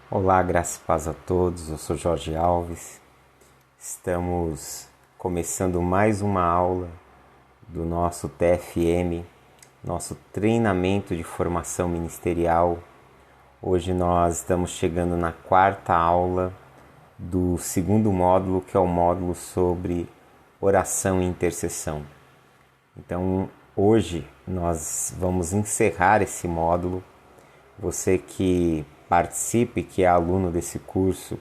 Olá, graça e paz a todos. Eu sou Jorge Alves. Estamos começando mais uma aula do nosso TFM, nosso treinamento de formação ministerial. Hoje nós estamos chegando na quarta aula do segundo módulo, que é o módulo sobre oração e intercessão. Então, hoje nós vamos encerrar esse módulo. Você que participe, que é aluno desse curso,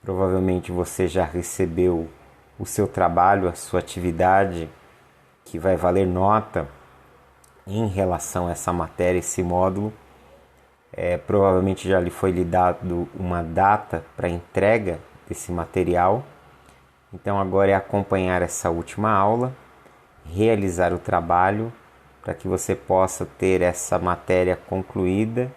provavelmente você já recebeu o seu trabalho, a sua atividade, que vai valer nota em relação a essa matéria, esse módulo. Provavelmente já lhe foi dado uma data para entrega desse material. Então agora é acompanhar essa última aula, realizar o trabalho para que você possa ter essa matéria concluída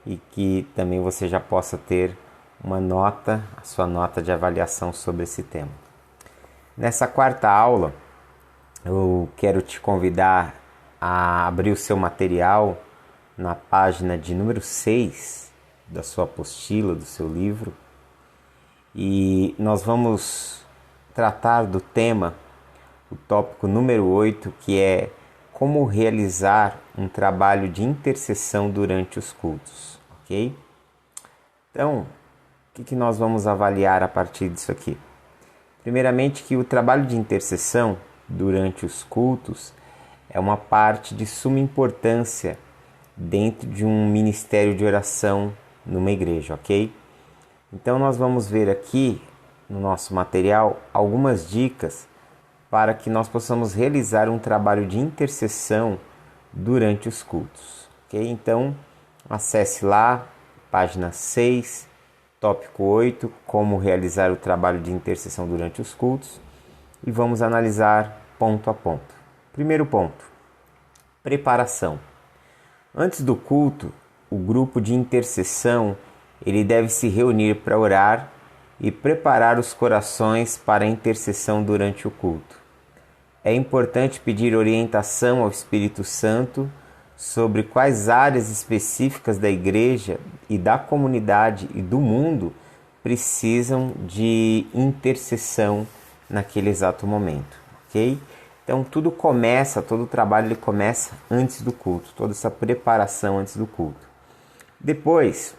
e que também você já possa ter uma nota, a sua nota de avaliação sobre esse tema. Nessa quarta aula, eu quero te convidar a abrir o seu material na página de número 6 da sua apostila, do seu livro, e nós vamos tratar do tema, o tópico número 8, que é como realizar um trabalho de intercessão durante os cultos, ok? Então, o que nós vamos avaliar a partir disso aqui? Primeiramente, que o trabalho de intercessão durante os cultos é uma parte de suma importância dentro de um ministério de oração numa igreja, ok? Então, nós vamos ver aqui no nosso material algumas dicas para que nós possamos realizar um trabalho de intercessão durante os cultos, ok? Então, acesse lá, página 6, tópico 8, como realizar o trabalho de intercessão durante os cultos, e vamos analisar ponto a ponto. Primeiro ponto, preparação. Antes do culto, o grupo de intercessão ele deve se reunir para orar e preparar os corações para a intercessão durante o culto. É importante pedir orientação ao Espírito Santo sobre quais áreas específicas da igreja e da comunidade e do mundo precisam de intercessão naquele exato momento, ok? Então todo o trabalho ele começa antes do culto, toda essa preparação antes do culto. Depois,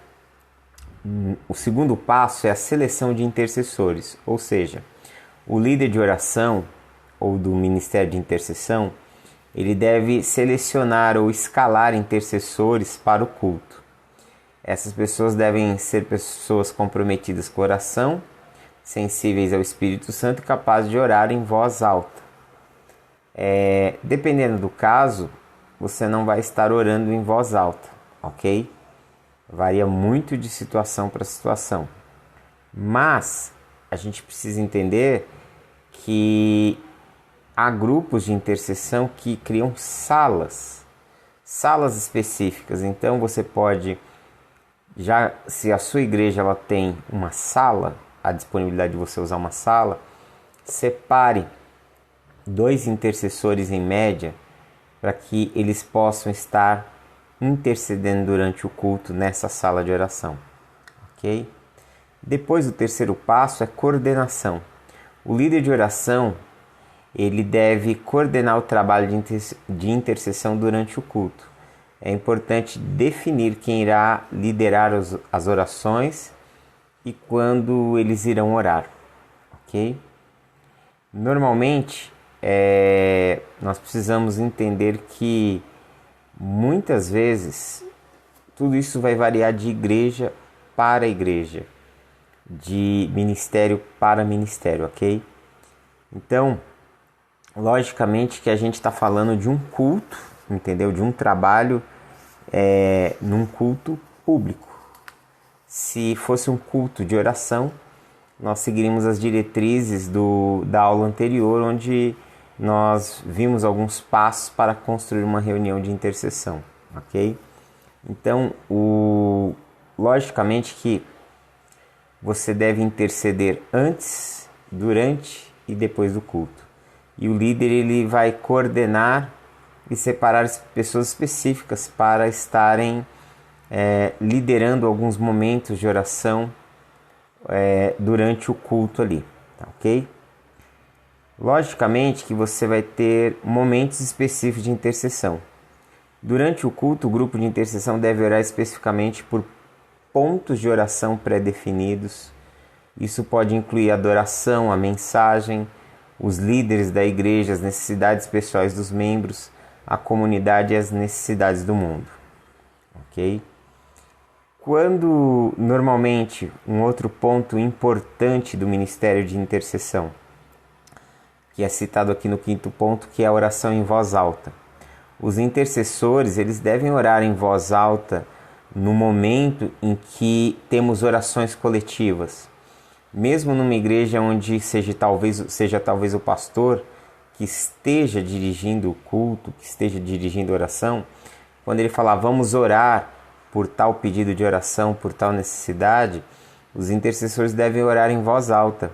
o segundo passo é a seleção de intercessores, ou seja, o líder de oração ou do ministério de intercessão, ele deve selecionar ou escalar intercessores para o culto. Essas pessoas devem ser pessoas comprometidas com a oração, sensíveis ao Espírito Santo e capazes de orar em voz alta. Dependendo do caso, você não vai estar orando em voz alta, ok? Varia muito de situação para situação. Mas a gente precisa entender que há grupos de intercessão que criam salas específicas. Então você pode, já se a sua igreja ela tem uma sala, a disponibilidade de você usar uma sala, separe 2 intercessores em média para que eles possam estar intercedendo durante o culto nessa sala de oração, ok? Depois o terceiro passo é coordenação. O líder de oração ele deve coordenar o trabalho de intercessão durante o culto. É importante definir quem irá liderar as orações e quando eles irão orar, ok? Normalmente, nós precisamos entender que muitas vezes tudo isso vai variar de igreja para igreja, de ministério para ministério, ok? Então, logicamente que a gente está falando de um culto, entendeu? De um trabalho num culto público. Se fosse um culto de oração, nós seguiríamos as diretrizes da aula anterior, onde nós vimos alguns passos para construir uma reunião de intercessão, ok? Então, logicamente que você deve interceder antes, durante e depois do culto. E o líder ele vai coordenar e separar pessoas específicas para estarem liderando alguns momentos de oração durante o culto ali, tá, ok? Logicamente que você vai ter momentos específicos de intercessão. Durante o culto, o grupo de intercessão deve orar especificamente por pontos de oração pré-definidos. Isso pode incluir a adoração, a mensagem, os líderes da igreja, as necessidades pessoais dos membros, a comunidade e as necessidades do mundo. Ok? Quando, normalmente, um outro ponto importante do ministério de intercessão, que é citado aqui no 5º ponto, que é a oração em voz alta. Os intercessores, eles devem orar em voz alta no momento em que temos orações coletivas. Mesmo numa igreja onde seja talvez o pastor que esteja dirigindo o culto, que esteja dirigindo a oração, quando ele falar vamos orar por tal pedido de oração, por tal necessidade, os intercessores devem orar em voz alta,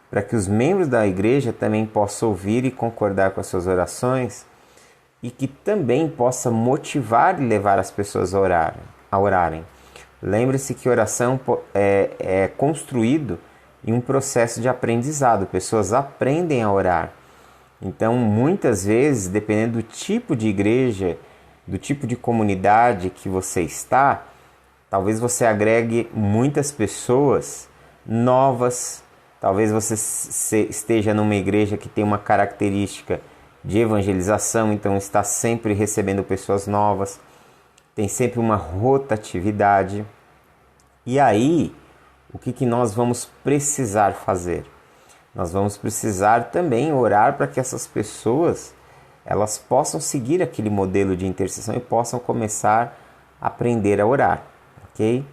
para que os membros da igreja também possam ouvir e concordar com as suas orações e que também possa motivar e levar as pessoas a orarem. Lembre-se que oração é construído em um processo de aprendizado, pessoas aprendem a orar. Então, muitas vezes, dependendo do tipo de igreja, do tipo de comunidade que você está, talvez você agregue muitas pessoas novas, talvez você esteja numa igreja que tem uma característica de evangelização, então está sempre recebendo pessoas novas, tem sempre uma rotatividade. E aí, o que nós vamos precisar fazer? Nós vamos precisar também orar para que essas pessoas elas possam seguir aquele modelo de intercessão e possam começar a aprender a orar, ok?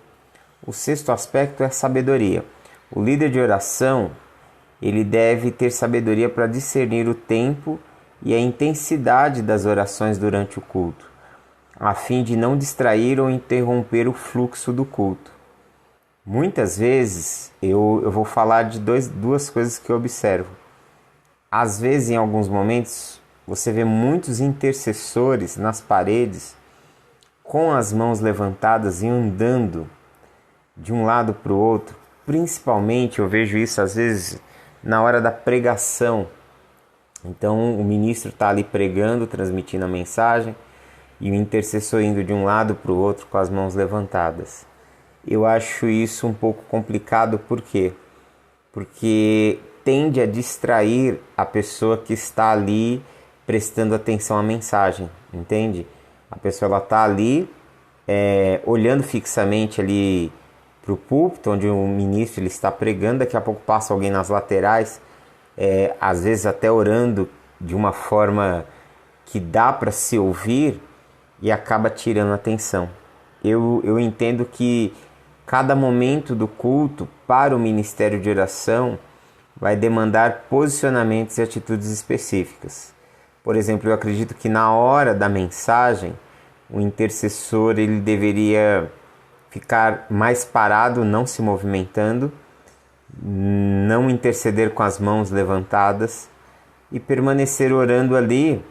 O 6º aspecto é a sabedoria. O líder de oração, ele deve ter sabedoria para discernir o tempo e a intensidade das orações durante o culto, a fim de não distrair ou interromper o fluxo do culto. Muitas vezes eu vou falar de duas coisas que eu observo. Às vezes, em alguns momentos, você vê muitos intercessores nas paredes com as mãos levantadas e andando de um lado para o outro. Principalmente eu vejo isso às vezes na hora da pregação. Então o ministro está ali pregando, transmitindo a mensagem e o intercessor indo de um lado para o outro com as mãos levantadas. Eu acho isso um pouco complicado, por quê? Porque tende a distrair a pessoa que está ali prestando atenção à mensagem, entende? A pessoa está ali olhando fixamente ali para o púlpito, onde o ministro ele está pregando, daqui a pouco passa alguém nas laterais, às vezes até orando de uma forma que dá para se ouvir e acaba tirando a atenção. Eu entendo que cada momento do culto para o ministério de oração vai demandar posicionamentos e atitudes específicas. Por exemplo, eu acredito que na hora da mensagem, o intercessor ele deveria ficar mais parado, não se movimentando, não interceder com as mãos levantadas e permanecer orando ali,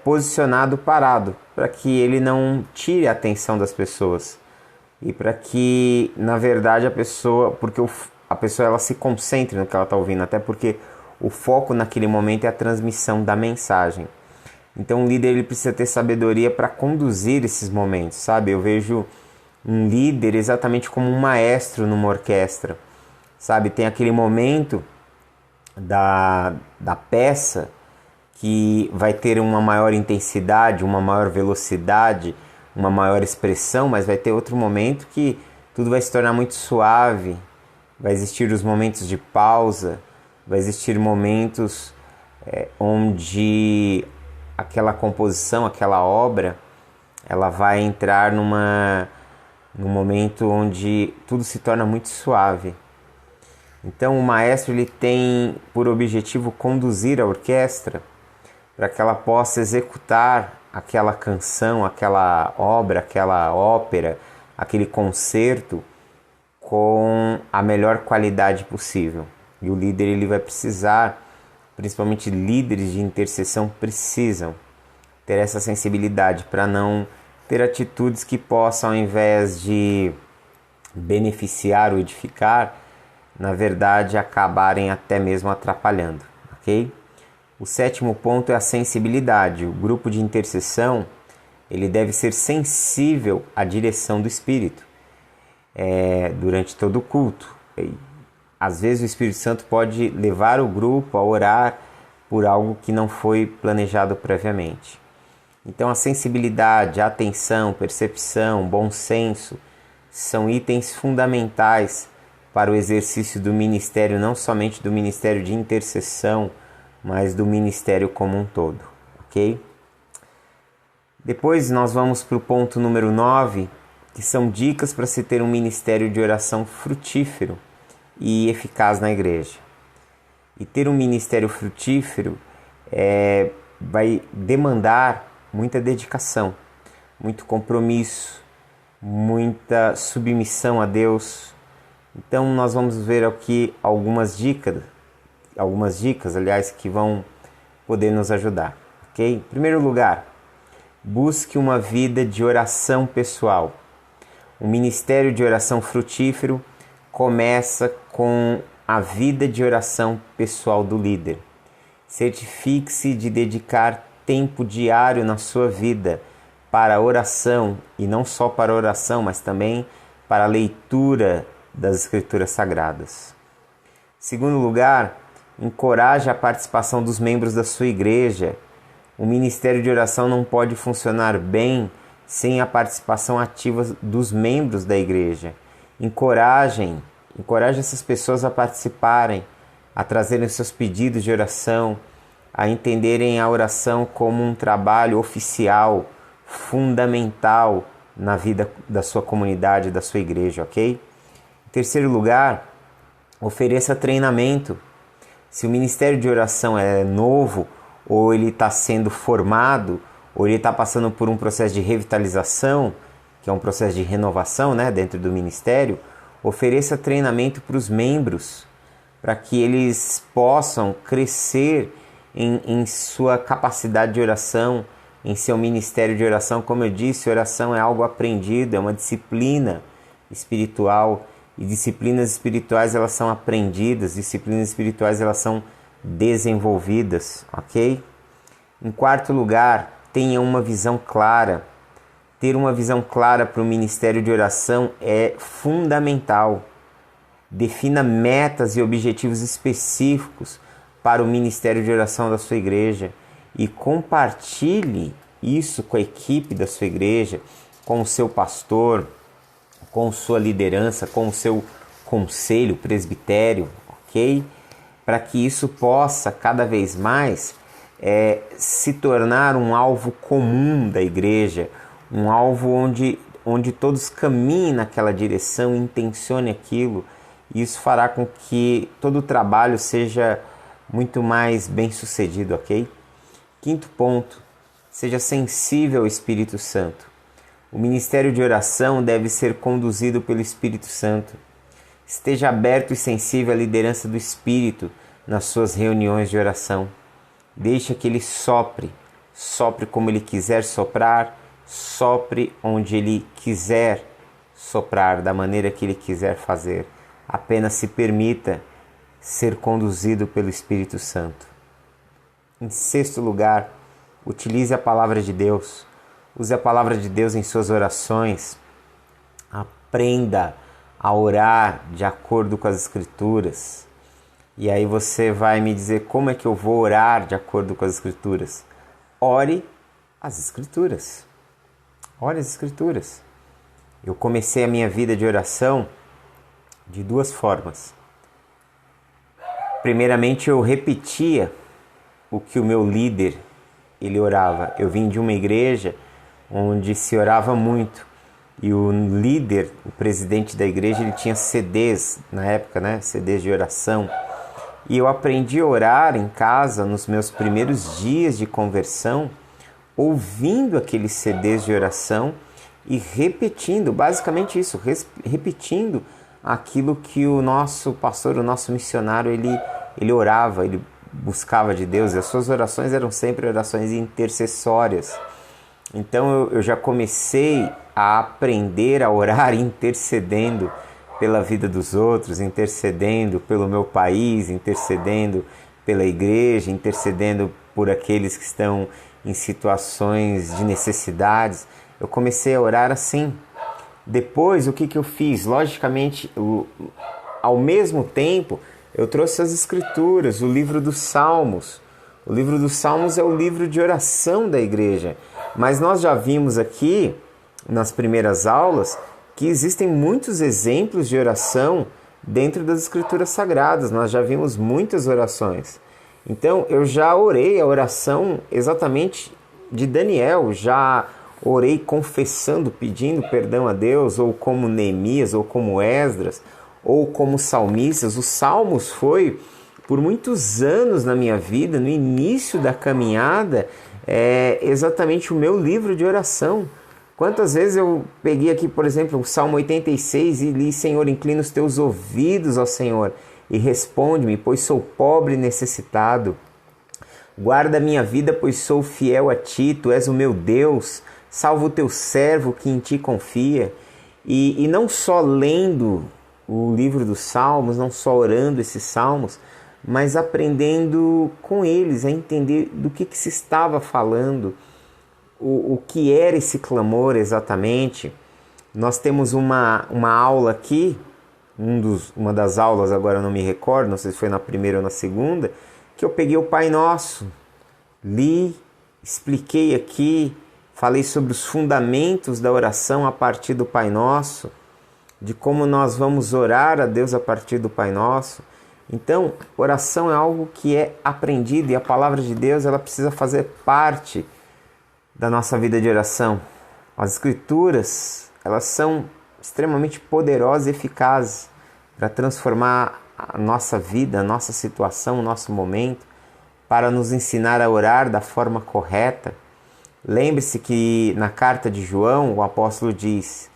posicionado, parado, para que ele não tire a atenção das pessoas e para que, na verdade, a pessoa ela se concentre no que ela está ouvindo, até porque o foco naquele momento é a transmissão da mensagem. Então o líder ele precisa ter sabedoria para conduzir esses momentos, sabe? Eu vejo um líder exatamente como um maestro numa orquestra, sabe? Tem aquele momento da peça que vai ter uma maior intensidade, uma maior velocidade, uma maior expressão, mas vai ter outro momento que tudo vai se tornar muito suave, vai existir os momentos de pausa, vai existir momentos onde aquela composição, aquela obra, ela vai entrar num momento onde tudo se torna muito suave. Então o maestro ele tem por objetivo conduzir a orquestra para que ela possa executar aquela canção, aquela obra, aquela ópera, aquele concerto com a melhor qualidade possível. E o líder ele vai precisar, principalmente líderes de intercessão precisam ter essa sensibilidade para não ter atitudes que possam, ao invés de beneficiar ou edificar, na verdade acabarem até mesmo atrapalhando, ok? O sétimo ponto é a sensibilidade. O grupo de intercessão ele deve ser sensível à direção do Espírito durante todo o culto. Às vezes o Espírito Santo pode levar o grupo a orar por algo que não foi planejado previamente. Então a sensibilidade, a atenção, percepção, bom senso são itens fundamentais para o exercício do ministério, não somente do ministério de intercessão, mas do ministério como um todo, ok? Depois nós vamos para o ponto número 9, que são dicas para se ter um ministério de oração frutífero e eficaz na igreja. E ter um ministério frutífero vai demandar muita dedicação, muito compromisso, muita submissão a Deus. Então nós vamos ver aqui algumas dicas, que vão poder nos ajudar, ok? Em primeiro lugar, busque uma vida de oração pessoal. O ministério de oração frutífero começa com a vida de oração pessoal do líder. Certifique-se de dedicar tempo diário na sua vida para a oração, e não só para a oração, mas também para a leitura das Escrituras Sagradas. Em segundo lugar, encoraje a participação dos membros da sua igreja. O ministério de oração não pode funcionar bem sem a participação ativa dos membros da igreja. Encoraje essas pessoas a participarem, a trazerem seus pedidos de oração, a entenderem a oração como um trabalho oficial, fundamental na vida da sua comunidade, da sua igreja, ok? Em terceiro lugar, ofereça treinamento. Se o ministério de oração é novo, ou ele está sendo formado, ou ele está passando por um processo de revitalização, que é um processo de renovação, dentro do ministério, ofereça treinamento para os membros, para que eles possam crescer em sua capacidade de oração, em seu ministério de oração. Como eu disse, oração é algo aprendido, é uma disciplina espiritual, e disciplinas espirituais elas são aprendidas, disciplinas espirituais elas são desenvolvidas, ok? Em quarto lugar, tenha uma visão clara. Ter uma visão clara para o ministério de oração é fundamental. Defina metas e objetivos específicos para o ministério de oração da sua igreja e compartilhe isso com a equipe da sua igreja, com o seu pastor, com sua liderança, com o seu conselho, presbitério, ok? Para que isso possa cada vez mais se tornar um alvo comum da igreja, um alvo onde todos caminhem naquela direção, intencione aquilo, e isso fará com que todo o trabalho seja muito mais bem sucedido, ok? Quinto ponto, seja sensível ao Espírito Santo. O ministério de oração deve ser conduzido pelo Espírito Santo. Esteja aberto e sensível à liderança do Espírito nas suas reuniões de oração. Deixe que ele sopre como ele quiser soprar, sopre onde ele quiser soprar, da maneira que ele quiser fazer. Apenas se permita ser conduzido pelo Espírito Santo. Em sexto lugar, utilize a palavra de Deus. Use a palavra de Deus em suas orações. Aprenda a orar de acordo com as Escrituras. E aí você vai me dizer como é que eu vou orar de acordo com as Escrituras. Ore as Escrituras. Ore as Escrituras. Eu comecei a minha vida de oração de duas formas. Primeiramente, eu repetia o que o meu líder ele orava. Eu vim de uma igreja onde se orava muito. E o líder, o presidente da igreja, ele tinha CDs na época, CDs de oração. E eu aprendi a orar em casa nos meus primeiros dias de conversão, ouvindo aqueles CDs de oração e repetindo, basicamente isso, repetindo aquilo que o nosso pastor, o nosso missionário, ele orava, ele buscava de Deus. E as suas orações eram sempre orações intercessórias. Então eu já comecei a aprender a orar intercedendo pela vida dos outros, intercedendo pelo meu país, intercedendo pela igreja, intercedendo por aqueles que estão em situações de necessidades. Eu comecei a orar assim. Depois, o que eu fiz? Logicamente, ao mesmo tempo, eu trouxe as escrituras, o livro dos Salmos. O livro dos Salmos é o livro de oração da igreja. Mas nós já vimos aqui, nas primeiras aulas, que existem muitos exemplos de oração dentro das escrituras sagradas. Nós já vimos muitas orações. Então, eu já orei a oração exatamente de Daniel, já orei confessando, pedindo perdão a Deus, ou como Neemias, ou como Esdras, ou como salmistas. Os Salmos foi, por muitos anos na minha vida, no início da caminhada, exatamente o meu livro de oração. Quantas vezes eu peguei aqui, por exemplo, o Salmo 86 e li: Senhor, inclina os teus ouvidos ao Senhor e responde-me, pois sou pobre e necessitado. Guarda a minha vida, pois sou fiel a ti, tu és o meu Deus. Salva o teu servo que em ti confia. E não só lendo o livro dos Salmos, não só orando esses salmos, mas aprendendo com eles, a entender do que se estava falando, o que era esse clamor exatamente. Nós temos uma aula aqui, uma das aulas, agora eu não me recordo, não sei se foi na primeira ou na segunda, que eu peguei o Pai Nosso, li, expliquei aqui, falei sobre os fundamentos da oração a partir do Pai Nosso, de como nós vamos orar a Deus a partir do Pai Nosso. Então, oração é algo que é aprendido, e a palavra de Deus ela precisa fazer parte da nossa vida de oração. As Escrituras, elas são extremamente poderosas e eficazes para transformar a nossa vida, a nossa situação, o nosso momento, para nos ensinar a orar da forma correta. Lembre-se que na carta de João, o apóstolo diz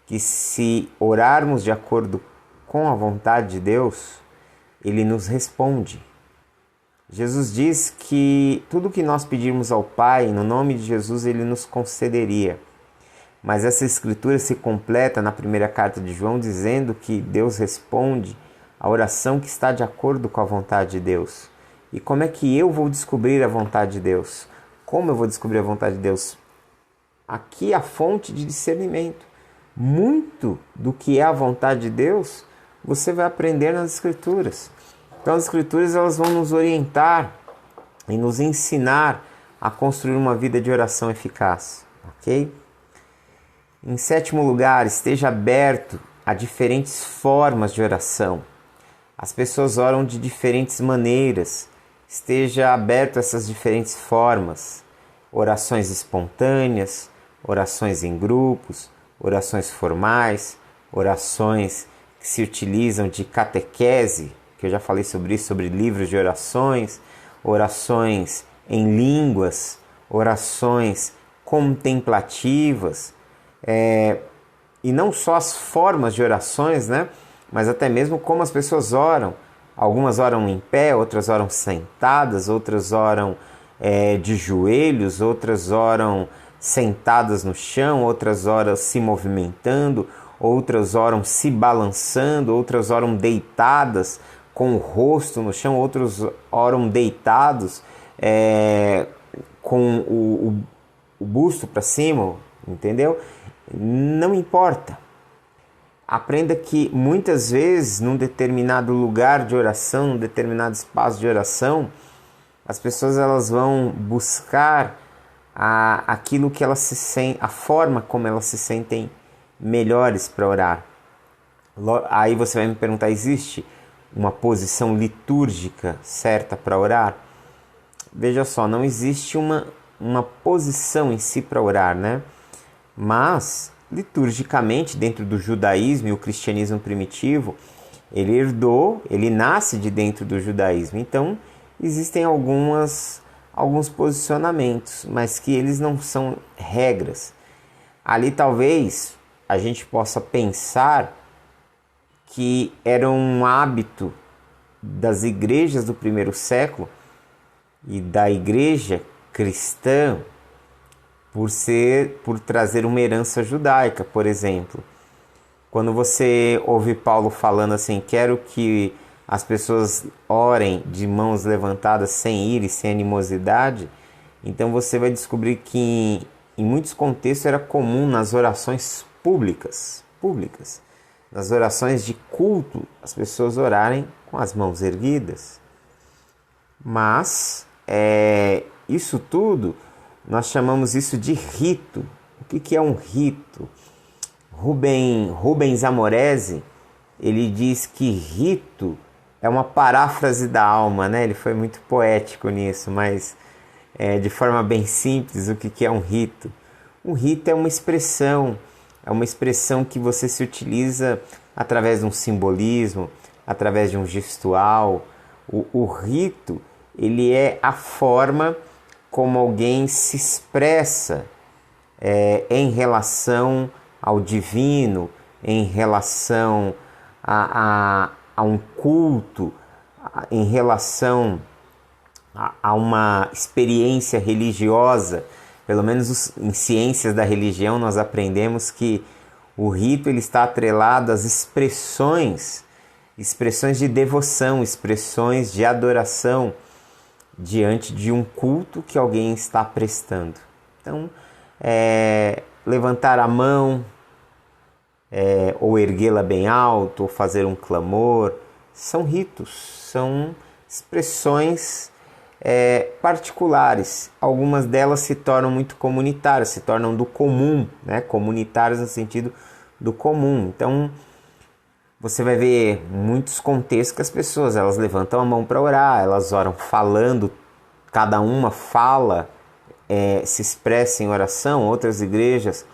que se orarmos de acordo com a vontade de Deus, Ele nos responde. Jesus diz que tudo que nós pedirmos ao Pai, no nome de Jesus, Ele nos concederia. Mas essa escritura se completa na primeira carta de João, dizendo que Deus responde a oração que está de acordo com a vontade de Deus. E como é que eu vou descobrir a vontade de Deus? Como eu vou descobrir a vontade de Deus? Aqui é a fonte de discernimento. Muito do que é a vontade de Deus, você vai aprender nas Escrituras. Então as Escrituras elas vão nos orientar e nos ensinar a construir uma vida de oração eficaz. Ok? Em sétimo lugar, esteja aberto a diferentes formas de oração. As pessoas oram de diferentes maneiras. Esteja aberto a essas diferentes formas. Orações espontâneas, orações em grupos, orações formais, orações que se utilizam de catequese, que eu já falei sobre isso, sobre livros de orações, orações em línguas, orações contemplativas, e não só as formas de orações, né? Mas até mesmo como as pessoas oram. Algumas oram em pé, outras oram sentadas, outras oram de joelhos, outras oram sentadas no chão, outras oram se movimentando, outras oram se balançando, outras oram deitadas com o rosto no chão, outros oram deitados com o busto para cima, entendeu? Não importa. Aprenda que muitas vezes num determinado lugar de oração, num determinado espaço de oração, as pessoas elas vão buscar aquilo que elas se sentem, a forma como elas se sentem melhores para orar. Aí você vai me perguntar, existe uma posição litúrgica certa para orar? Veja só, não existe uma posição em si para orar, né? Mas, liturgicamente, dentro do judaísmo e o cristianismo primitivo, ele nasce de dentro do judaísmo. Então, existem alguns posicionamentos, mas que eles não são regras. Ali talvez a gente possa pensar que era um hábito das igrejas do primeiro século e da igreja cristã, por trazer uma herança judaica, por exemplo. Quando você ouve Paulo falando assim, quero que as pessoas orem de mãos levantadas sem ira e sem animosidade, então você vai descobrir que em muitos contextos era comum nas orações públicas, nas orações de culto, as pessoas orarem com as mãos erguidas. Mas isso tudo, nós chamamos isso de rito. O que é um rito? Rubens Amorese, ele diz que rito é uma paráfrase da alma, né? Ele foi muito poético nisso, mas de forma bem simples, o que é um rito? Um rito é uma expressão que você se utiliza através de um simbolismo, através de um gestual. O rito, ele é a forma como alguém se expressa em relação ao divino, em relação a um culto, em relação a uma experiência religiosa. Pelo menos em ciências da religião nós aprendemos que o rito ele está atrelado às expressões de devoção, expressões de adoração diante de um culto que alguém está prestando. Então, levantar a mão, ou erguê-la bem alto, ou fazer um clamor, são ritos, são expressões particulares. Algumas delas se tornam muito comunitárias, se tornam do comum, né? Comunitárias no sentido do comum. Então, você vai ver muitos contextos que as pessoas elas levantam a mão para orar, elas oram falando, cada uma fala, se expressa em oração. Outras igrejas,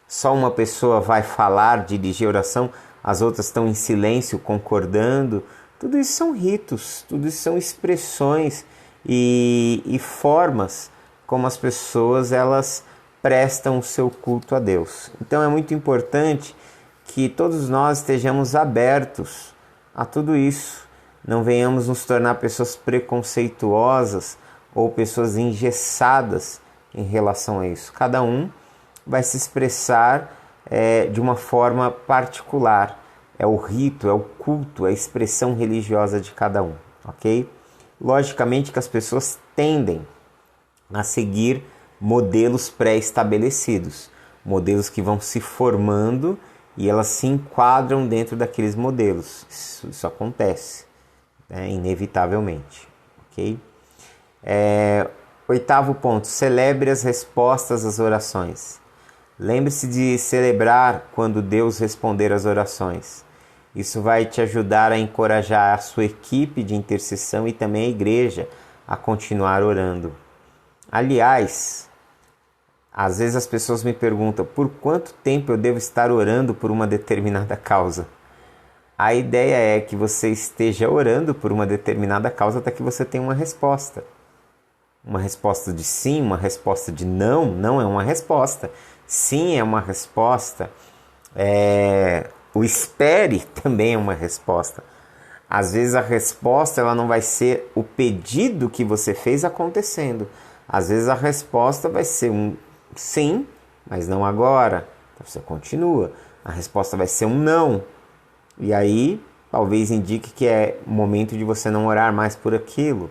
só uma pessoa vai falar, dirigir oração, as outras estão em silêncio, concordando. Tudo isso são ritos, tudo isso são expressões e formas como as pessoas elas prestam o seu culto a Deus. Então é muito importante que todos nós estejamos abertos a tudo isso, não venhamos nos tornar pessoas preconceituosas ou pessoas engessadas em relação a isso. Cada um vai se expressar de uma forma particular. É o rito, é o culto, é a expressão religiosa de cada um, ok? Logicamente que as pessoas tendem a seguir modelos pré-estabelecidos, modelos que vão se formando e elas se enquadram dentro daqueles modelos. Isso acontece, inevitavelmente, ok? Oitavo ponto, celebre as respostas às orações. Lembre-se de celebrar quando Deus responder às orações. Isso vai te ajudar a encorajar a sua equipe de intercessão e também a igreja a continuar orando. Aliás, às vezes as pessoas me perguntam por quanto tempo eu devo estar orando por uma determinada causa. A ideia é que você esteja orando por uma determinada causa até que você tenha uma resposta. Uma resposta de sim, uma resposta de não, não é uma resposta. Sim é uma resposta. O espere também é uma resposta. Às vezes a resposta ela não vai ser o pedido que você fez acontecendo. Às vezes a resposta vai ser um sim, mas não agora. Então você continua. A resposta vai ser um não. E aí talvez indique que é momento de você não orar mais por aquilo.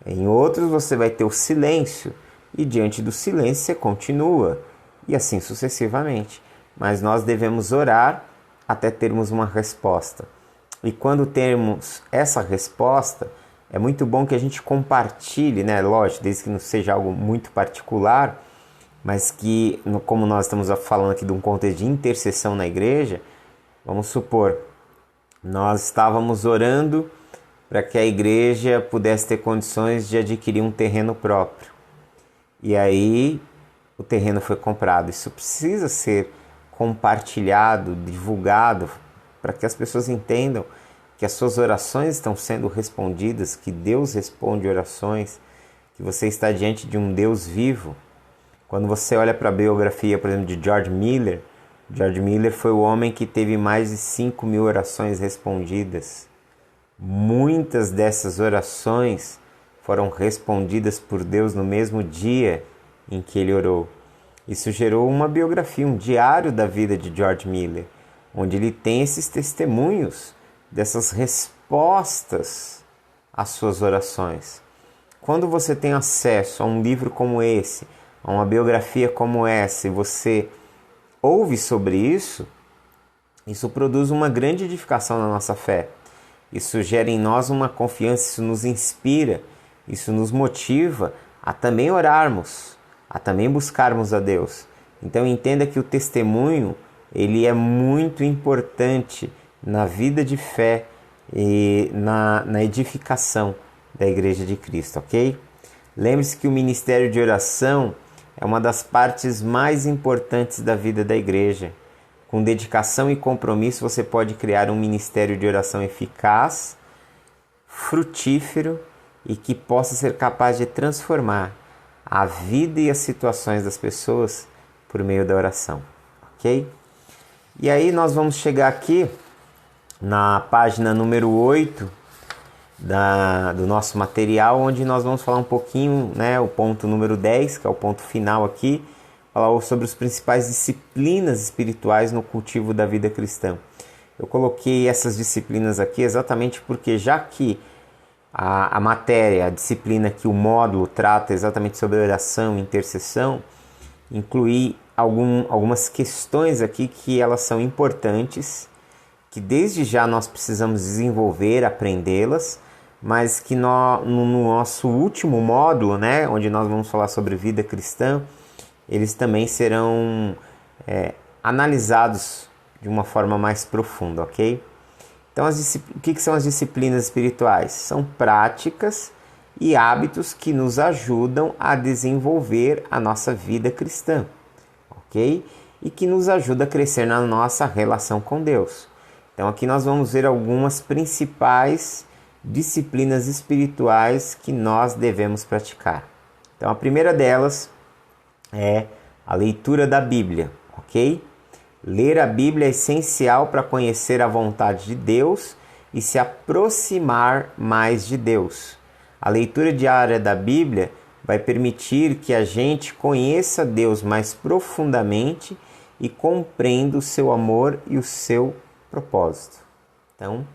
Em outros você vai ter o silêncio. E diante do silêncio você continua. E assim sucessivamente. Mas nós devemos orar até termos uma resposta. E quando temos essa resposta, é muito bom que a gente compartilhe, né? Lógico, desde que não seja algo muito particular, mas que, como nós estamos falando aqui de um contexto de intercessão na igreja, vamos supor, nós estávamos orando para que a igreja pudesse ter condições de adquirir um terreno próprio. E aí o terreno foi comprado. Isso precisa ser compartilhado, divulgado, para que as pessoas entendam que as suas orações estão sendo respondidas, que Deus responde orações, que você está diante de um Deus vivo. Quando você olha para a biografia, por exemplo, de George Miller foi o homem que teve mais de 5.000 orações respondidas. Muitas dessas orações foram respondidas por Deus no mesmo dia em que ele orou. Isso gerou uma biografia, um diário da vida de George Miller, onde ele tem esses testemunhos dessas respostas às suas orações. Quando você tem acesso a um livro como esse, a uma biografia como essa, e você ouve sobre isso, isso produz uma grande edificação na nossa fé. Isso gera em nós uma confiança, isso nos inspira, isso nos motiva a também orarmos, a também buscarmos a Deus. Então entenda que o testemunho, ele é muito importante na vida de fé e na edificação da Igreja de Cristo, ok? Lembre-se que o ministério de oração é uma das partes mais importantes da vida da igreja. Com dedicação e compromisso, você pode criar um ministério de oração eficaz, frutífero e que possa ser capaz de transformar a vida e as situações das pessoas por meio da oração, ok? E aí nós vamos chegar aqui na página número 8 do nosso material, onde nós vamos falar um pouquinho, o ponto número 10, que é o ponto final aqui, falar sobre as principais disciplinas espirituais no cultivo da vida cristã. Eu coloquei essas disciplinas aqui exatamente porque, já que a matéria, a disciplina que o módulo trata exatamente sobre oração e intercessão, incluí algumas questões aqui que elas são importantes, que desde já nós precisamos desenvolver, aprendê-las, mas que no nosso último módulo, onde nós vamos falar sobre vida cristã, eles também serão analisados de uma forma mais profunda, ok? Então, o que são as disciplinas espirituais? São práticas e hábitos que nos ajudam a desenvolver a nossa vida cristã, ok? E que nos ajuda a crescer na nossa relação com Deus. Então, aqui nós vamos ver algumas principais disciplinas espirituais que nós devemos praticar. Então, a primeira delas é a leitura da Bíblia, ok? Ler a Bíblia é essencial para conhecer a vontade de Deus e se aproximar mais de Deus. A leitura diária da Bíblia vai permitir que a gente conheça Deus mais profundamente e compreenda o seu amor e o seu propósito. Então,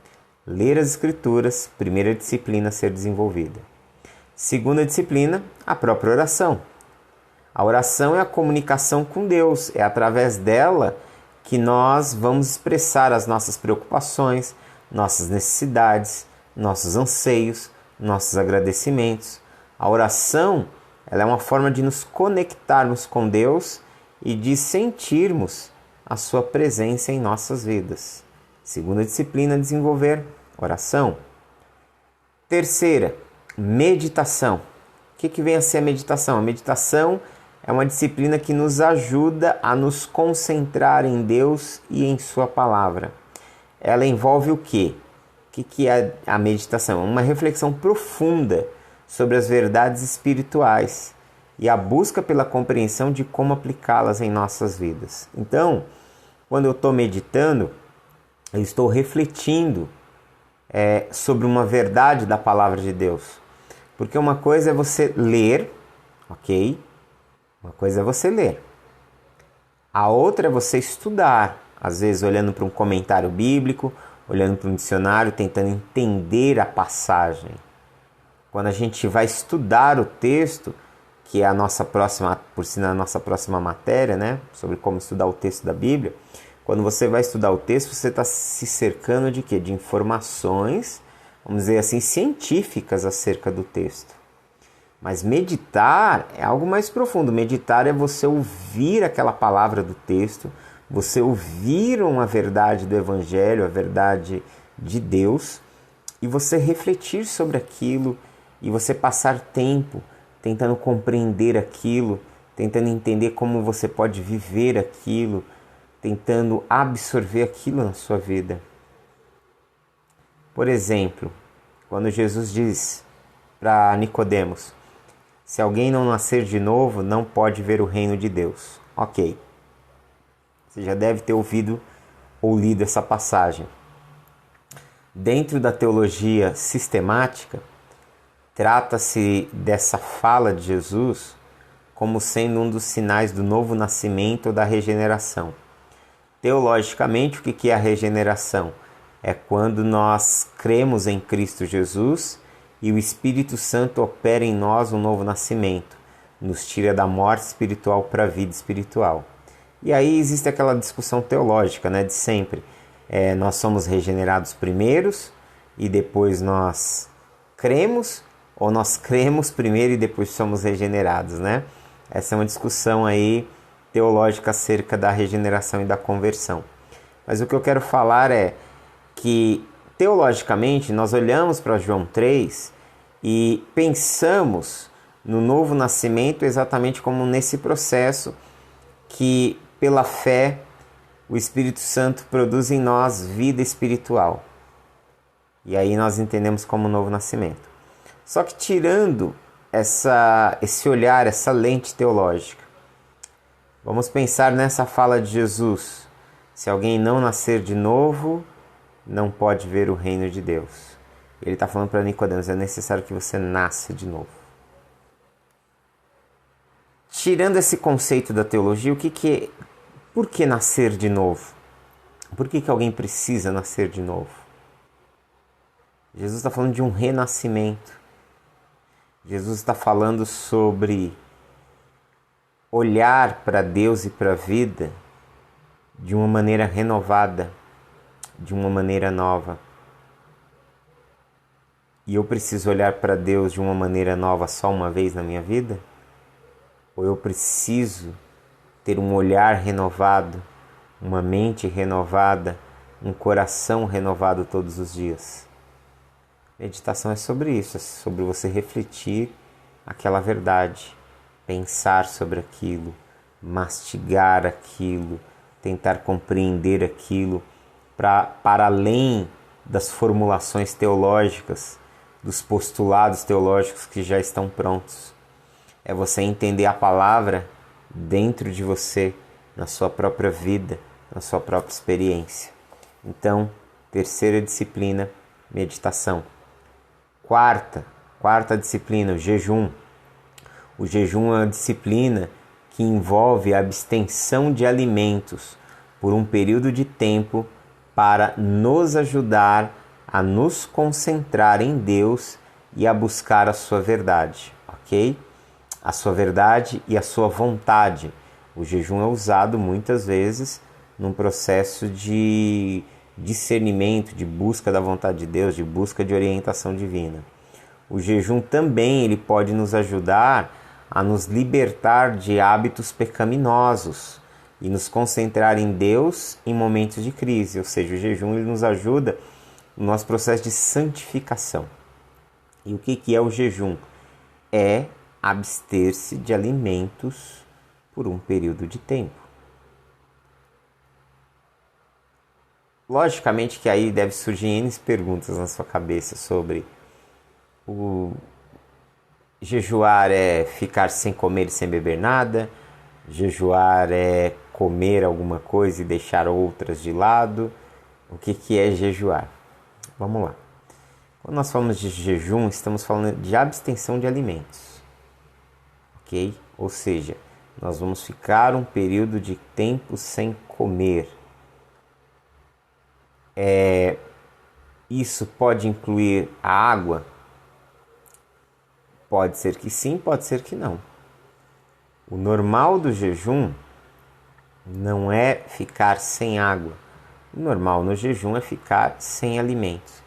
ler as Escrituras, primeira disciplina a ser desenvolvida. Segunda disciplina, a própria oração. A oração é a comunicação com Deus, é através dela que nós vamos expressar as nossas preocupações, nossas necessidades, nossos anseios, nossos agradecimentos. A oração, ela é uma forma de nos conectarmos com Deus e de sentirmos a sua presença em nossas vidas. Segunda disciplina, desenvolver oração. Terceira, meditação. O que vem a ser a meditação? A meditação é uma disciplina que nos ajuda a nos concentrar em Deus e em sua palavra. Ela envolve o quê? O que é a meditação? Uma reflexão profunda sobre as verdades espirituais e a busca pela compreensão de como aplicá-las em nossas vidas. Então, quando eu estou meditando, eu estou refletindo sobre uma verdade da palavra de Deus. Porque uma coisa é você ler, ok? Uma coisa é você ler. A outra é você estudar, às vezes olhando para um comentário bíblico, olhando para um dicionário, tentando entender a passagem. Quando a gente vai estudar o texto, que é a nossa próxima, por sinal, a nossa próxima matéria, sobre como estudar o texto da Bíblia, quando você vai estudar o texto, você está se cercando de quê? De informações, vamos dizer assim, científicas acerca do texto. Mas meditar é algo mais profundo. Meditar é você ouvir aquela palavra do texto, você ouvir uma verdade do Evangelho, a verdade de Deus, e você refletir sobre aquilo, e você passar tempo tentando compreender aquilo, tentando entender como você pode viver aquilo, tentando absorver aquilo na sua vida. Por exemplo, quando Jesus diz para Nicodemos: se alguém não nascer de novo, não pode ver o reino de Deus. Ok. Você já deve ter ouvido ou lido essa passagem. Dentro da teologia sistemática, trata-se dessa fala de Jesus como sendo um dos sinais do novo nascimento ou da regeneração. Teologicamente, o que é a regeneração? É quando nós cremos em Cristo Jesus e o Espírito Santo opera em nós um novo nascimento, nos tira da morte espiritual para a vida espiritual. E aí existe aquela discussão teológica, né, de sempre. Nós somos regenerados primeiros e depois nós cremos, ou nós cremos primeiro e depois somos regenerados, né? Essa é uma discussão aí teológica acerca da regeneração e da conversão. Mas o que eu quero falar é que, teologicamente, nós olhamos para João 3 e pensamos no novo nascimento exatamente como nesse processo que, pela fé, o Espírito Santo produz em nós vida espiritual. E aí nós entendemos como novo nascimento. Só que tirando esse olhar, essa lente teológica, vamos pensar nessa fala de Jesus. Se alguém não nascer de novo, não pode ver o reino de Deus. Ele está falando para Nicodemos, é necessário que você nasça de novo. Tirando esse conceito da teologia, por que nascer de novo? Por que alguém precisa nascer de novo? Jesus está falando de um renascimento. Jesus está falando sobre olhar para Deus e para a vida de uma maneira renovada, de uma maneira nova. E eu preciso olhar para Deus de uma maneira nova só uma vez na minha vida? Ou eu preciso ter um olhar renovado, uma mente renovada, um coração renovado todos os dias? Meditação é sobre isso, é sobre você refletir aquela verdade, pensar sobre aquilo, mastigar aquilo, tentar compreender aquilo, para além das formulações teológicas, dos postulados teológicos que já estão prontos. É você entender a palavra dentro de você, na sua própria vida, na sua própria experiência. Então, terceira disciplina, meditação. Quarta disciplina, o jejum. O jejum é uma disciplina que envolve a abstenção de alimentos por um período de tempo para nos ajudar a nos concentrar em Deus e a buscar a sua verdade, ok? A sua verdade e a sua vontade. O jejum é usado muitas vezes num processo de discernimento, de busca da vontade de Deus, de busca de orientação divina. O jejum também ele pode nos ajudar a nos libertar de hábitos pecaminosos e nos concentrar em Deus em momentos de crise. Ou seja, o jejum ele nos ajuda no nosso processo de santificação. E o que é o jejum? É abster-se de alimentos por um período de tempo. Logicamente que aí deve surgir N perguntas na sua cabeça sobre o jejuar é ficar sem comer e sem beber nada, jejuar é comer alguma coisa e deixar outras de lado. O que é jejuar? Vamos lá. Quando nós falamos de jejum, estamos falando de abstenção de alimentos, ok? Ou seja, nós vamos ficar um período de tempo sem comer. Isso pode incluir a água? Pode ser que sim, pode ser que não. O normal do jejum não é ficar sem água. O normal no jejum é ficar sem alimentos.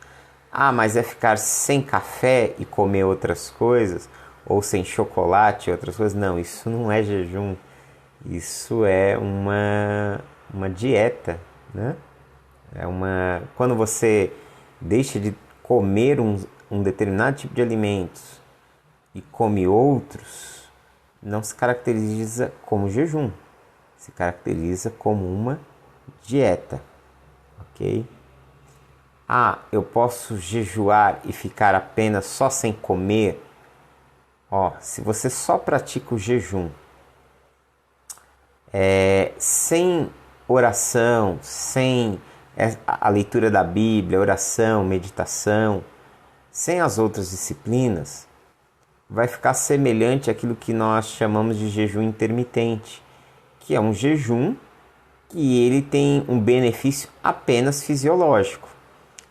Ah, mas é ficar sem café e comer outras coisas? Ou sem chocolate e outras coisas? Não, isso não é jejum. Isso é uma dieta, né? Quando você deixa de comer um determinado tipo de alimentos e come outros, não se caracteriza como jejum, se caracteriza como uma dieta, ok? Ah, eu posso jejuar e ficar apenas só sem comer? Se você só pratica o jejum, sem oração, sem a leitura da Bíblia, oração, meditação, sem as outras disciplinas, vai ficar semelhante àquilo que nós chamamos de jejum intermitente, que é um jejum que ele tem um benefício apenas fisiológico.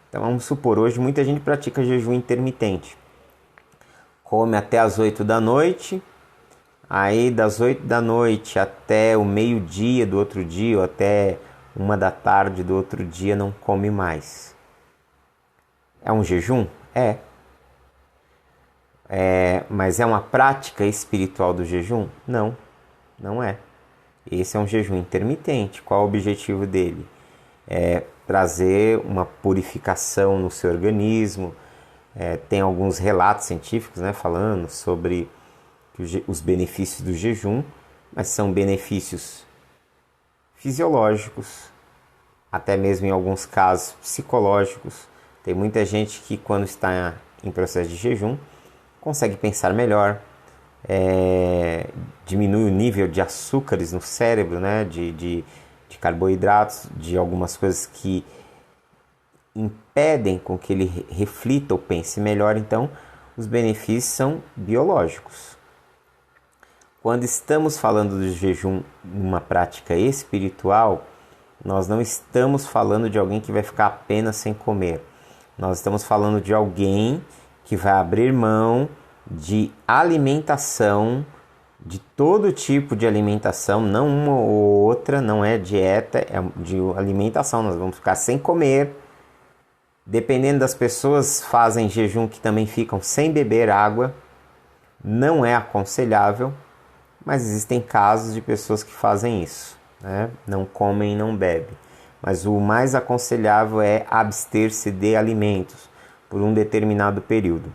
Então vamos supor, hoje muita gente pratica jejum intermitente. Come até as 8 da noite, aí das 8 da noite até o meio-dia do outro dia, ou até 1 da tarde do outro dia, não come mais. É um jejum? Mas é uma prática espiritual do jejum? Não, não é. Esse é um jejum intermitente. Qual é o objetivo dele? É trazer uma purificação no seu organismo. Tem alguns relatos científicos, falando sobre os benefícios do jejum, mas são benefícios fisiológicos, até mesmo em alguns casos psicológicos. Tem muita gente que, quando está em processo de jejum, consegue pensar melhor, diminui o nível de açúcares no cérebro, de carboidratos, de algumas coisas que impedem com que ele reflita ou pense melhor. Então, os benefícios são biológicos. Quando estamos falando do jejum numa prática espiritual, nós não estamos falando de alguém que vai ficar apenas sem comer. Nós estamos falando de alguém que vai abrir mão de alimentação, de todo tipo de alimentação, não uma ou outra, não é dieta, é de alimentação. Nós vamos ficar sem comer. Dependendo das pessoas, fazem jejum que também ficam sem beber água. Não é aconselhável, mas existem casos de pessoas que fazem isso, não comem e não bebem. Mas o mais aconselhável é abster-se de alimentos por um determinado período.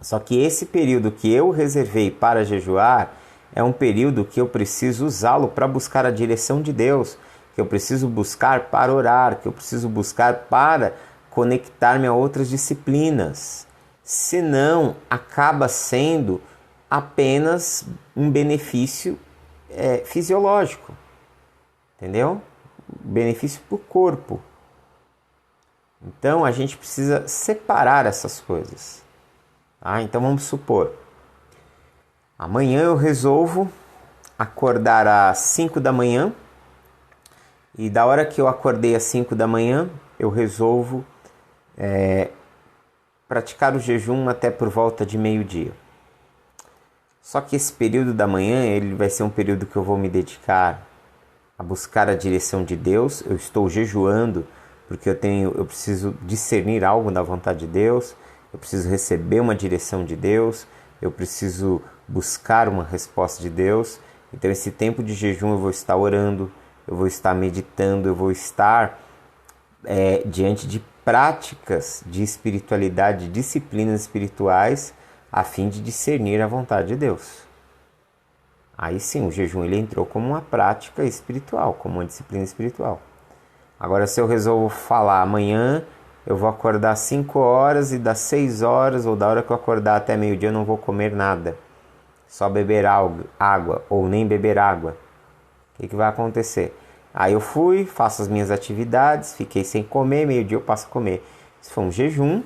Só que esse período que eu reservei para jejuar é um período que eu preciso usá-lo para buscar a direção de Deus, que eu preciso buscar para orar, que eu preciso buscar para conectar-me a outras disciplinas. Senão, acaba sendo apenas um benefício fisiológico, entendeu? Benefício para o corpo. Então a gente precisa separar essas coisas. Então vamos supor, amanhã eu resolvo acordar às 5 da manhã e da hora que eu acordei às 5 da manhã eu resolvo praticar o jejum até por volta de meio-dia. Só que esse período da manhã ele vai ser um período que eu vou me dedicar a buscar a direção de Deus. Eu estou jejuando porque eu preciso discernir algo da vontade de Deus, eu preciso receber uma direção de Deus, eu preciso buscar uma resposta de Deus. Então esse tempo de jejum eu vou estar orando, eu vou estar meditando, eu vou estar diante de práticas de espiritualidade, de disciplinas espirituais, a fim de discernir a vontade de Deus. Aí sim, o jejum ele entrou como uma prática espiritual, como uma disciplina espiritual. Agora, se eu resolvo falar amanhã, eu vou acordar às 5 horas e das 6 horas, ou da hora que eu acordar até meio-dia, eu não vou comer nada. Só beber água, ou nem beber água. O que vai acontecer? Aí eu fui, faço as minhas atividades, fiquei sem comer, meio-dia eu passo a comer. Isso foi um jejum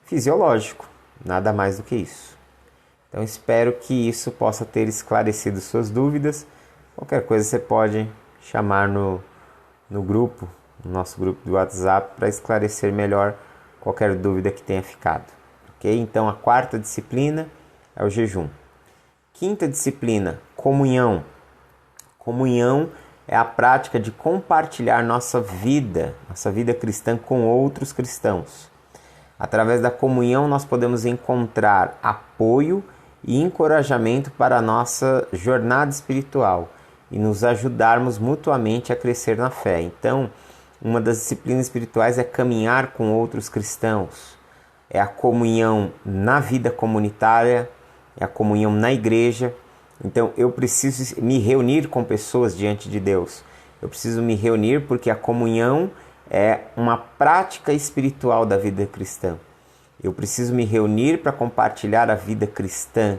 fisiológico, nada mais do que isso. Então espero que isso possa ter esclarecido suas dúvidas. Qualquer coisa você pode chamar no grupo, no nosso grupo do WhatsApp, para esclarecer melhor qualquer dúvida que tenha ficado. Ok? Então a quarta disciplina é o jejum. Quinta disciplina, comunhão. Comunhão é a prática de compartilhar nossa vida cristã com outros cristãos. Através da comunhão nós podemos encontrar apoio e encorajamento para a nossa jornada espiritual e nos ajudarmos mutuamente a crescer na fé. Então, uma das disciplinas espirituais é caminhar com outros cristãos. É a comunhão na vida comunitária, é a comunhão na igreja. Então, eu preciso me reunir com pessoas diante de Deus. Eu preciso me reunir porque a comunhão é uma prática espiritual da vida cristã. Eu preciso me reunir para compartilhar a vida cristã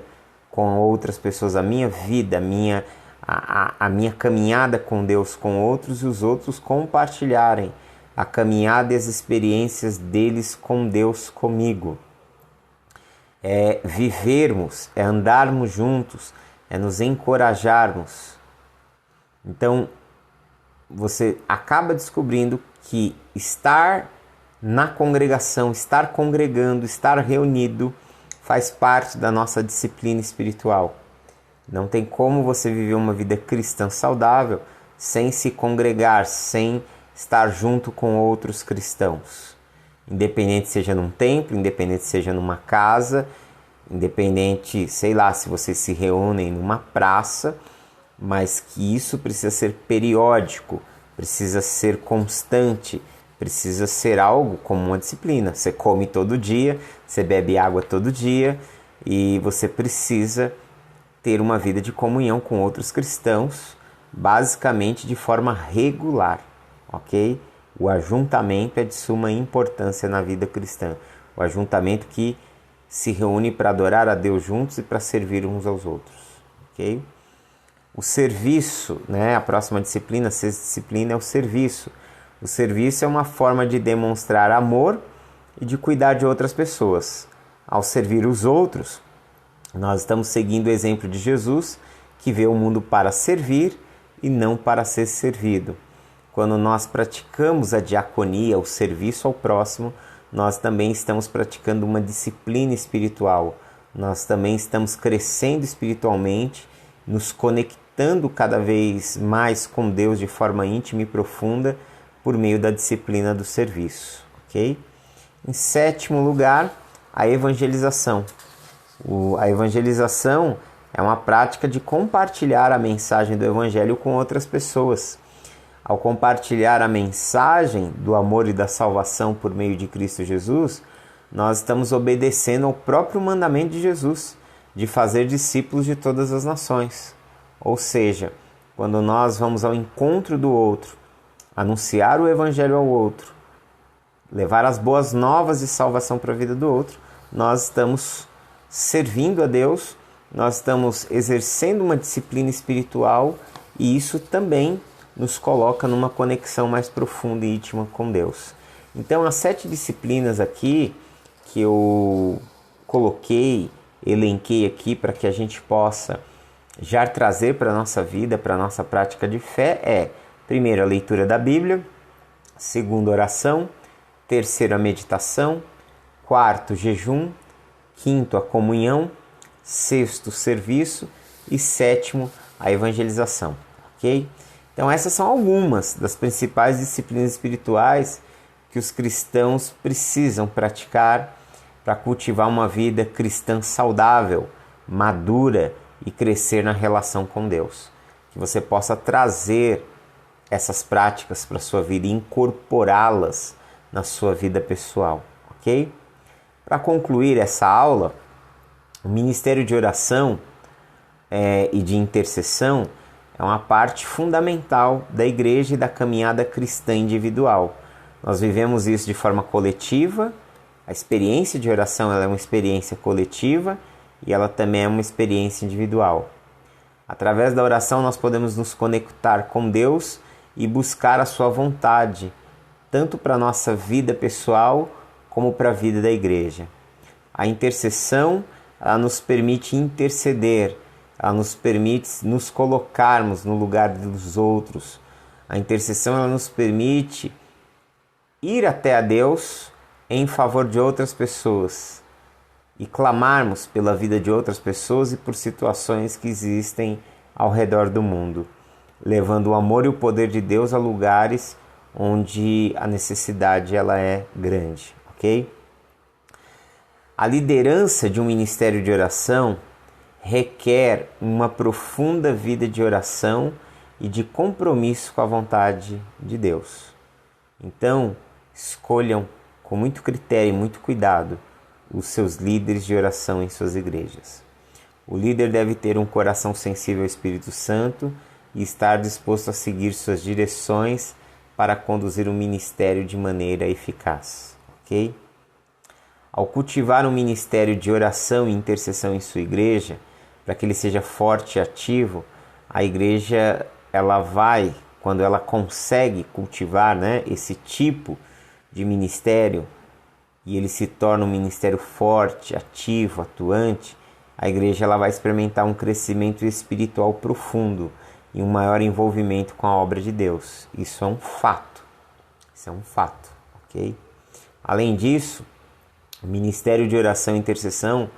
com outras pessoas, a minha vida, a minha caminhada com Deus com outros, e os outros compartilharem a caminhada e as experiências deles com Deus comigo. é vivermos, é andarmos juntos, é nos encorajarmos. Então, você acaba descobrindo que estar na congregação, estar congregando, estar reunido, faz parte da nossa disciplina espiritual. Não tem como você viver uma vida cristã saudável sem se congregar, sem estar junto com outros cristãos. Independente seja num templo, independente seja numa casa, independente, sei lá, se vocês se reúnem numa praça, mas que isso precisa ser periódico, precisa ser constante, precisa ser algo como uma disciplina. Você come todo dia, você bebe água todo dia e você precisa ter uma vida de comunhão com outros cristãos, basicamente de forma regular, ok? O ajuntamento é de suma importância na vida cristã. O ajuntamento que se reúne para adorar a Deus juntos e para servir uns aos outros, ok? O serviço, né? A próxima disciplina, a sexta disciplina, é o serviço. O serviço é uma forma de demonstrar amor e de cuidar de outras pessoas. Ao servir os outros, nós estamos seguindo o exemplo de Jesus, que vê o mundo para servir e não para ser servido. Quando nós praticamos a diaconia, o serviço ao próximo, nós também estamos praticando uma disciplina espiritual. Nós também estamos crescendo espiritualmente, nos conectando cada vez mais com Deus de forma íntima e profunda por meio da disciplina do serviço, ok? Em sétimo lugar, a evangelização. A evangelização é uma prática de compartilhar a mensagem do Evangelho com outras pessoas. Ao compartilhar a mensagem do amor e da salvação por meio de Cristo Jesus, nós estamos obedecendo ao próprio mandamento de Jesus, de fazer discípulos de todas as nações. Ou seja, quando nós vamos ao encontro do outro, anunciar o Evangelho ao outro, levar as boas novas de salvação para a vida do outro, nós estamos servindo a Deus, nós estamos exercendo uma disciplina espiritual e isso também nos coloca numa conexão mais profunda e íntima com Deus. Então, as 7 disciplinas aqui que eu coloquei, elenquei aqui para que a gente possa já trazer para a nossa vida, para a nossa prática de fé é: primeiro, a leitura da Bíblia; segundo, oração; terceiro, a meditação; quarto, jejum; quinto, a comunhão; sexto, serviço; e sétimo, a evangelização, ok? Então essas são algumas das principais disciplinas espirituais que os cristãos precisam praticar para cultivar uma vida cristã saudável, madura e crescer na relação com Deus. Que você possa trazer essas práticas para a sua vida e incorporá-las na sua vida pessoal, ok? Para concluir essa aula, o ministério de oração e de intercessão é uma parte fundamental da igreja e da caminhada cristã individual. Nós vivemos isso de forma coletiva. A experiência de oração ela é uma experiência coletiva e ela também é uma experiência individual. Através da oração nós podemos nos conectar com Deus e buscar a sua vontade, tanto para a nossa vida pessoal como para a vida da igreja. A intercessão ela nos permite interceder, ela nos permite nos colocarmos no lugar dos outros. A intercessão ela nos permite ir até a Deus em favor de outras pessoas e clamarmos pela vida de outras pessoas e por situações que existem ao redor do mundo, levando o amor e o poder de Deus a lugares onde a necessidade ela é grande, ok? A liderança de um ministério de oração requer uma profunda vida de oração e de compromisso com a vontade de Deus. Então, escolham com muito critério e muito cuidado os seus líderes de oração em suas igrejas. O líder deve ter um coração sensível ao Espírito Santo e estar disposto a seguir suas direções para conduzir o ministério de maneira eficaz, ok? Ao cultivar um ministério de oração e intercessão em sua igreja, para que ele seja forte e ativo, a igreja ela vai, quando ela consegue cultivar esse tipo de ministério, e ele se torna um ministério forte, ativo, atuante, a igreja ela vai experimentar um crescimento espiritual profundo e um maior envolvimento com a obra de Deus. Isso é um fato. Isso é um fato, ok? Além disso, o ministério de oração e intercessão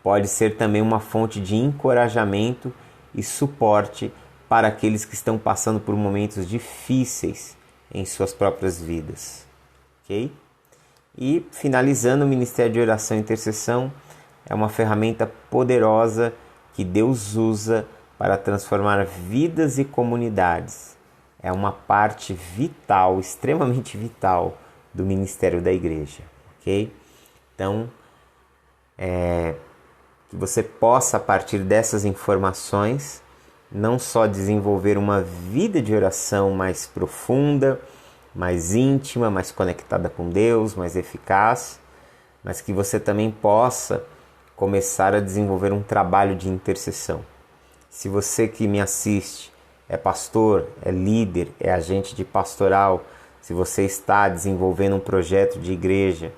pode ser também uma fonte de encorajamento e suporte para aqueles que estão passando por momentos difíceis em suas próprias vidas, ok? E finalizando, o ministério de oração e intercessão é uma ferramenta poderosa que Deus usa para transformar vidas e comunidades. É uma parte vital, extremamente vital do ministério da igreja, ok? Então, que você possa, a partir dessas informações, não só desenvolver uma vida de oração mais profunda, mais íntima, mais conectada com Deus, mais eficaz, mas que você também possa começar a desenvolver um trabalho de intercessão. Se você que me assiste é pastor, é líder, é agente de pastoral, se você está desenvolvendo um projeto de igreja,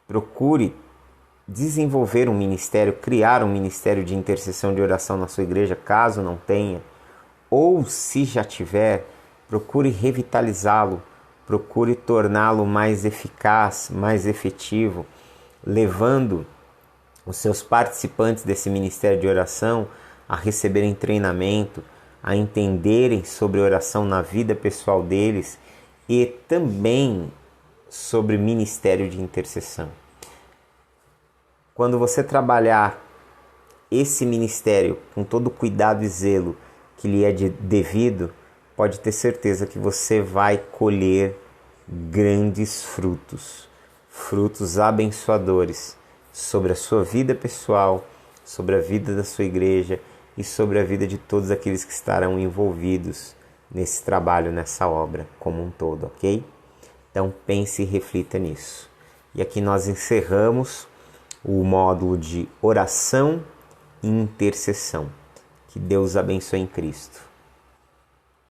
procure desenvolver um ministério, criar um ministério de intercessão de oração na sua igreja, caso não tenha, ou se já tiver, procure revitalizá-lo, procure torná-lo mais eficaz, mais efetivo, levando os seus participantes desse ministério de oração a receberem treinamento, a entenderem sobre oração na vida pessoal deles e também sobre ministério de intercessão. Quando você trabalhar esse ministério com todo o cuidado e zelo que lhe é devido, pode ter certeza que você vai colher grandes frutos, frutos abençoadores sobre a sua vida pessoal, sobre a vida da sua igreja e sobre a vida de todos aqueles que estarão envolvidos nesse trabalho, nessa obra como um todo, ok? Então pense e reflita nisso. E aqui nós encerramos o módulo de oração e intercessão. Que Deus abençoe em Cristo.